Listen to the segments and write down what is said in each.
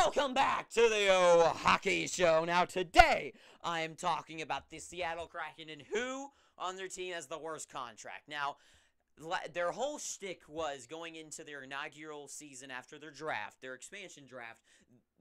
Welcome back to the Hockey Show. Now today, I am talking about the Seattle Kraken and who on their team has the worst contract. Now, their whole shtick was going into their inaugural season after their draft, their expansion draft.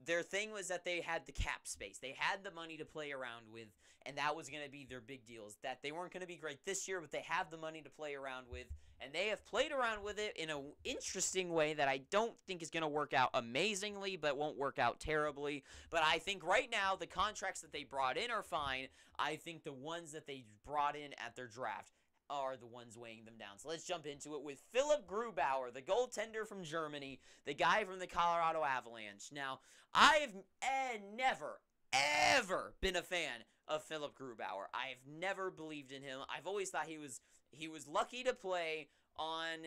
Their thing was that they had the cap space. They had the money to play around with, and that was going to be their big deal, is that they weren't going to be great this year, but they have the money to play around with, and they have played around with it in an interesting way that I don't think is going to work out amazingly, but won't work out terribly. But I think right now the contracts that they brought in are fine. I think the ones that they brought in at their draft are the ones weighing them down. So let's jump into it with Philipp Grubauer, the goaltender from Germany, the guy from the Colorado Avalanche. Now, I've never, ever been a fan of Philipp Grubauer. I have never believed in him. I've always thought he was lucky to play on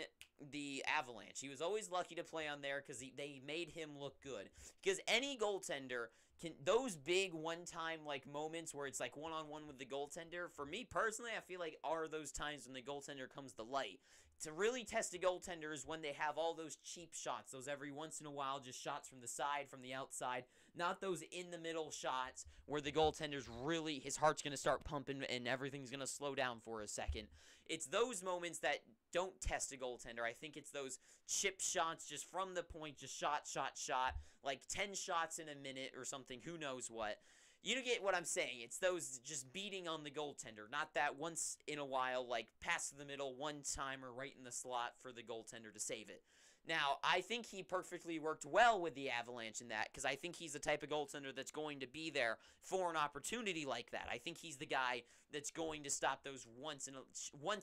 the Avalanche. He was always lucky to play on there because they made him look good. Because any goaltender can, those big one-time like moments where it's like one-on-one with the goaltender, for me personally, I feel like are those times when the goaltender comes to light. To really test a goaltender is when they have all those cheap shots, those every once in a while just shots from the side, from the outside, not those in-the-middle shots where the goaltender's really, his heart's going to start pumping and everything's going to slow down for a second. It's those moments that don't test a goaltender. I think it's those chip shots just from the point, just shot, like 10 shots in a minute or something, who knows what. You get what I'm saying. It's those just beating on the goaltender, not that once in a while, like pass to the middle, one-timer right in the slot for the goaltender to save it. Now, I think he perfectly worked well with the Avalanche in that, because I think he's the type of goaltender that's going to be there for an opportunity like that. I think he's the guy that's going to stop those once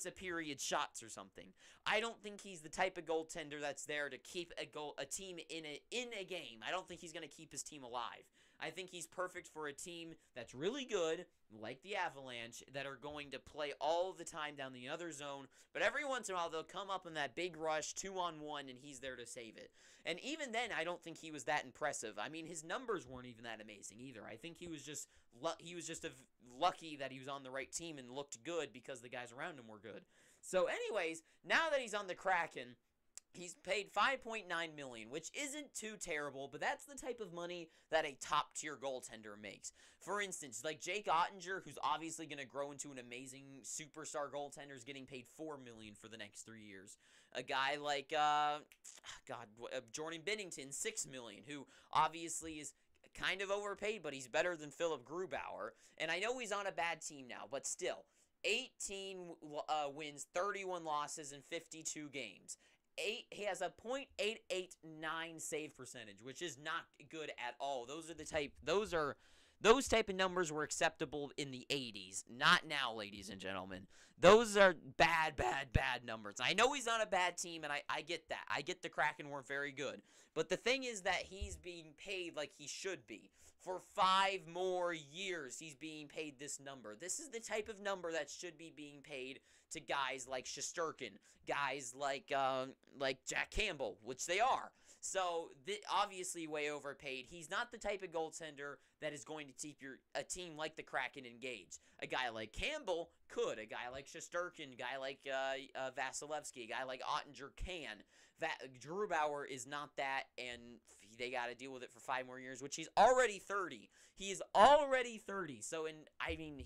a period shots or something. I don't think he's the type of goaltender that's there to keep a team in a game. I don't think he's going to keep his team alive. I think he's perfect for a team that's really good, like the Avalanche, that are going to play all the time down the other zone, but every once in a while they'll come up in that big rush, 2-on-1, and he's there to save it. And even then, I don't think he was that impressive. I mean, his numbers weren't even that amazing either. I think he was just lucky that he was on the right team and looked good because the guys around him were good. So anyways, now that he's on the Kraken, he's paid $5.9 million, which isn't too terrible, but that's the type of money that a top-tier goaltender makes. For instance, like Jake Ottinger, who's obviously going to grow into an amazing superstar goaltender, is getting paid $4 million for the next 3 years. A guy like, Jordan Binnington, $6 million, who obviously is kind of overpaid, but he's better than Philipp Grubauer. And I know he's on a bad team now, but still, 18 wins, 31 losses in 52 games. He has a .889 save percentage, which is not good at all. Those type of numbers were acceptable in the 80s, not now, ladies and gentlemen. Those are bad numbers. I know he's on a bad team, and I get that. I get the Kraken weren't very good. But the thing is that he's being paid like he should be. For 5 more years, he's being paid this number. This is the type of number that should be being paid to guys like Shesterkin, guys like Jack Campbell, which they are. So, obviously way overpaid. He's not the type of goaltender that is going to keep a team like the Kraken engaged. A guy like Campbell could. A guy like Shesterkin, a guy like Vasilevsky, a guy like Ottinger can. Grubauer is not that, and they got to deal with it for 5 more years, which he's already 30. He is already 30. So,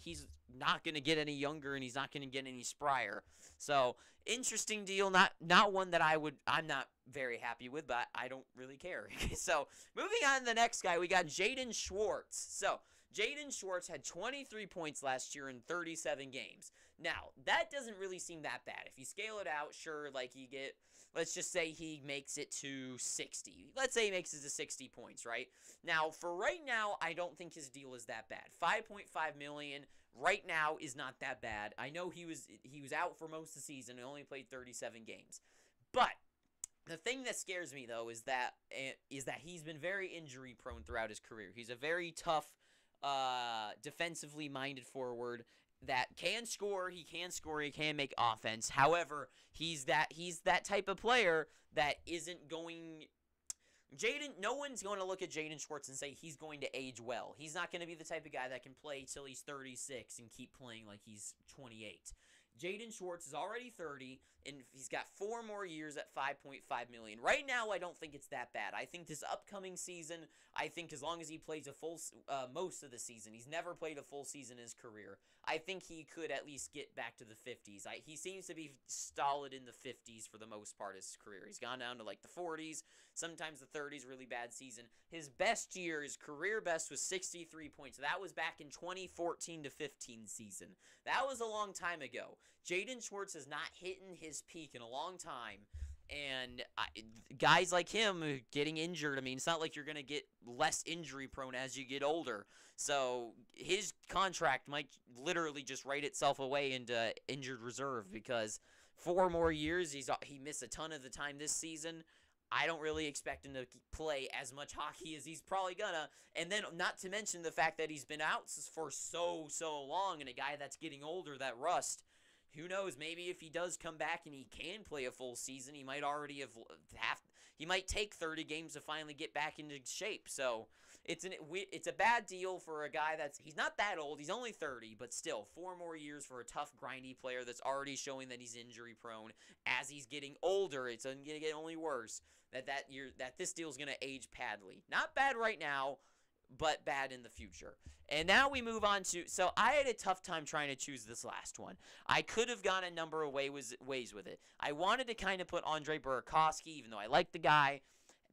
he's not going to get any younger, and he's not going to get any sprier. So, interesting deal. Not one that I'm not very happy with, but I don't really care. So, moving on to the next guy, we got Jaden Schwartz. So, Jayden Schwartz had 23 points last year in 37 games. Now, that doesn't really seem that bad. If you scale it out, sure, like you get, let's just say he makes it to 60. Let's say he makes it to 60 points, right? Now, for right now, I don't think his deal is that bad. $5.5 million right now is not that bad. I know he was out for most of the season and only played 37 games. But the thing that scares me, though, is that he's been very injury prone throughout his career. He's a very tough, defensively minded forward that can score, he can make offense. However, he's that type of player that isn't going. No one's going to look at Jayden Schwartz and say he's going to age well. He's not going to be the type of guy that can play till he's 36 and keep playing like he's 28. Jaden Schwartz is already 30, and he's got 4 more years at $5.5 million. Right now, I don't think it's that bad. I think this upcoming season, I think as long as he plays a full most of the season, he's never played a full season in his career, I think he could at least get back to the 50s. He seems to be solid in the 50s for the most part of his career. He's gone down to like the 40s, sometimes the 30s, really bad season. His best year, his career best was 63 points. That was back in 2014 to 15 season. That was a long time ago. Jayden Schwartz has not hit his peak in a long time. And guys like him getting injured, I mean, it's not like you're going to get less injury prone as you get older. So his contract might literally just write itself away into injured reserve because 4 more years, he missed a ton of the time this season. I don't really expect him to play as much hockey as he's probably gonna. And then not to mention the fact that he's been out for so long, and a guy that's getting older, that rust. Who knows, maybe if he does come back and he can play a full season, he might already he might take 30 games to finally get back into shape. So it's a bad deal for a guy he's not that old. He's only 30, but still 4 more years for a tough, grindy player that's already showing that he's injury prone. As he's getting older, it's going to get only worse. That this deal is going to age badly. Not bad right now, but bad in the future. And now we move on to, so I had a tough time trying to choose this last one. I could have gone a number of ways with it. I wanted to kind of put Andre Burakovsky, even though I like the guy.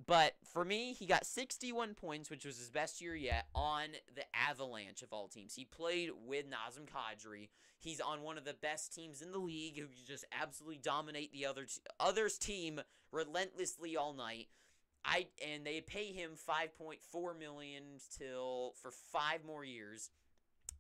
But for me, he got 61 points, which was his best year yet, on the Avalanche of all teams. He played with Nazem Kadri. He's on one of the best teams in the league who just absolutely dominate the other's team relentlessly all night. And they pay him $5.4 million for 5 more years,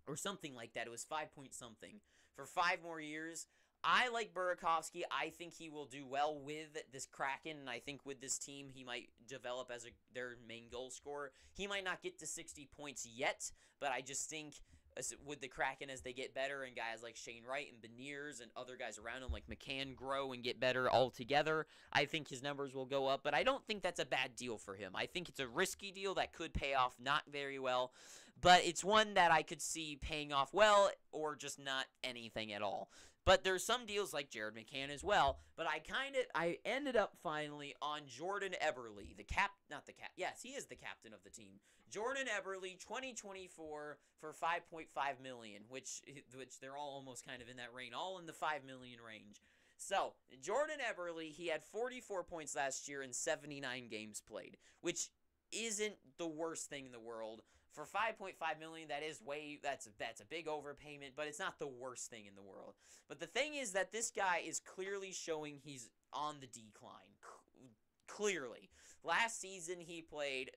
or something like that. It was 5 point something for 5 more years. I like Burakovsky. I think he will do well with this Kraken, and I think with this team he might develop as their main goal scorer. He might not get to 60 points yet, but I just think with the Kraken as they get better and guys like Shane Wright and Beniers and other guys around him like McCann grow and get better altogether, I think his numbers will go up. But I don't think that's a bad deal for him. I think it's a risky deal that could pay off not very well, but it's one that I could see paying off well or just not anything at all. But there's some deals like Jared McCann as well. But I ended up finally on Jordan Eberly, yes, he is the captain of the team. Jordan Eberly, 2024 for $5.5 million, which they're all almost kind of in that range, all in the $5 million range. So Jordan Eberly, he had 44 points last year in 79 games played, which isn't the worst thing in the world. For $5.5 million, that's a big overpayment, but it's not the worst thing in the world. But the thing is that this guy is clearly showing he's on the decline. Clearly. Last season he played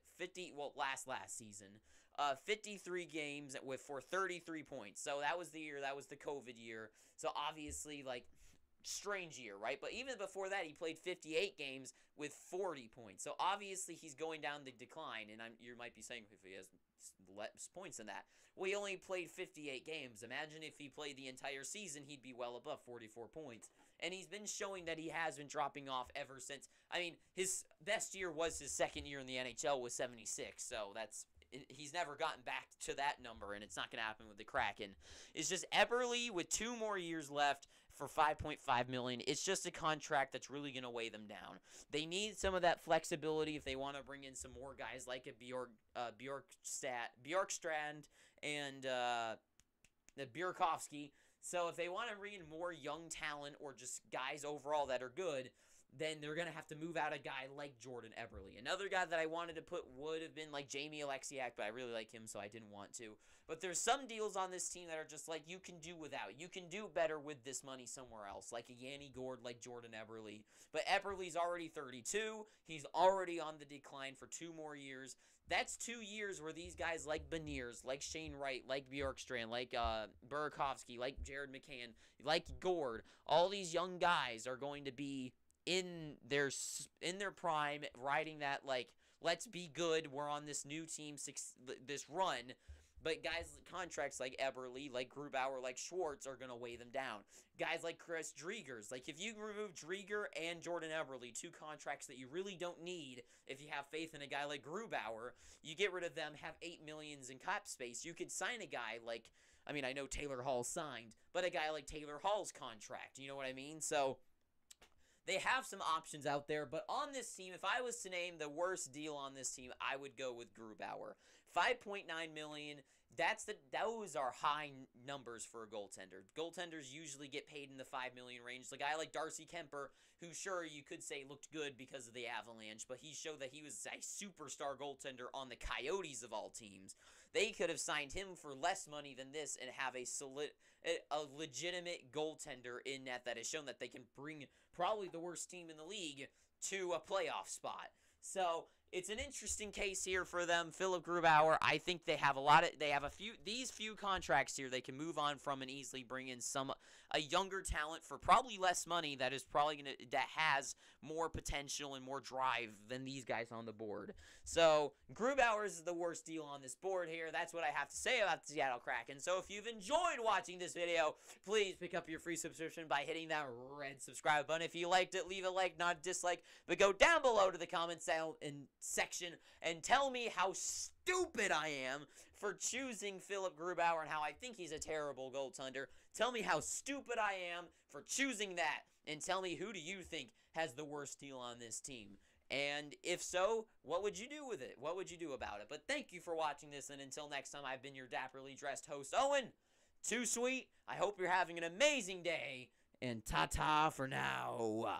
last season, 53 games for 33 points. So that was the COVID year. So obviously, strange year, right? But even before that, he played 58 games with 40 points. So obviously he's going down the decline, and you might be saying if he has less points than that. Well, he only played 58 games. Imagine if he played the entire season, he'd be well above 44 points. And he's been showing that he has been dropping off ever since. I mean, his best year was his second year in the NHL with 76, so he's never gotten back to that number, and it's not going to happen with the Kraken. It's just Eberly with 2 more years left for $5.5 million. It's just a contract that's really going to weigh them down. They need some of that flexibility if they want to bring in some more guys like a Bjorkstrand and the Burakovsky. So if they want to bring in more young talent or just guys overall that are good, then they're going to have to move out a guy like Jordan Eberly. Another guy that I wanted to put would have been like Jamie Alexiak, but I really like him, so I didn't want to. But there's some deals on this team that are just like you can do without. You can do better with this money somewhere else, like a Yanni Gourde, like Jordan Eberly. But Eberly's already 32. He's already on the decline for 2 more years. That's 2 years where these guys like Beniers, like Shane Wright, like Bjorkstrand, like Burakovsky, like Jared McCann, like Gourde, all these young guys are going to be in their prime, riding that, let's be good, we're on this new team, this run. But guys with contracts like Eberly, like Grubauer, like Schwartz are going to weigh them down. Guys like Chris Driedger's. If you remove Driedger and Jordan Eberly, 2 contracts that you really don't need if you have faith in a guy like Grubauer, you get rid of them, have $8 million in cap space. You could sign a guy like I mean, I know Taylor Hall signed, but a guy like Taylor Hall's contract, you know what I mean? So they have some options out there, but on this team, if I was to name the worst deal on this team, I would go with Grubauer. $5.9 million. Those are high numbers for a goaltender. Goaltenders usually get paid in the $5 million range. The guy like Darcy Kemper, who sure you could say looked good because of the Avalanche, but he showed that he was a superstar goaltender on the Coyotes of all teams. They could have signed him for less money than this and have a legitimate goaltender in net that has shown that they can bring probably the worst team in the league to a playoff spot. So it's an interesting case here for them. Philip Grubauer, I think they have these few contracts here they can move on from and easily bring in a younger talent for probably less money that has more potential and more drive than these guys on the board. So Grubauer is the worst deal on this board here. That's what I have to say about the Seattle Kraken. So if you've enjoyed watching this video, please pick up your free subscription by hitting that red subscribe button. If you liked it, leave a like, not a dislike, but go down below to the comment section and tell me how stupid I am for choosing Philip Grubauer and how I think he's a terrible goaltender. Tell me how stupid I am for choosing that, and tell me who do you think has the worst deal on this team. And if so, what would you do with it? What would you do about it? But thank you for watching this, and until next time, I've been your dapperly dressed host, Owen. Too sweet. I hope you're having an amazing day, and ta-ta for now.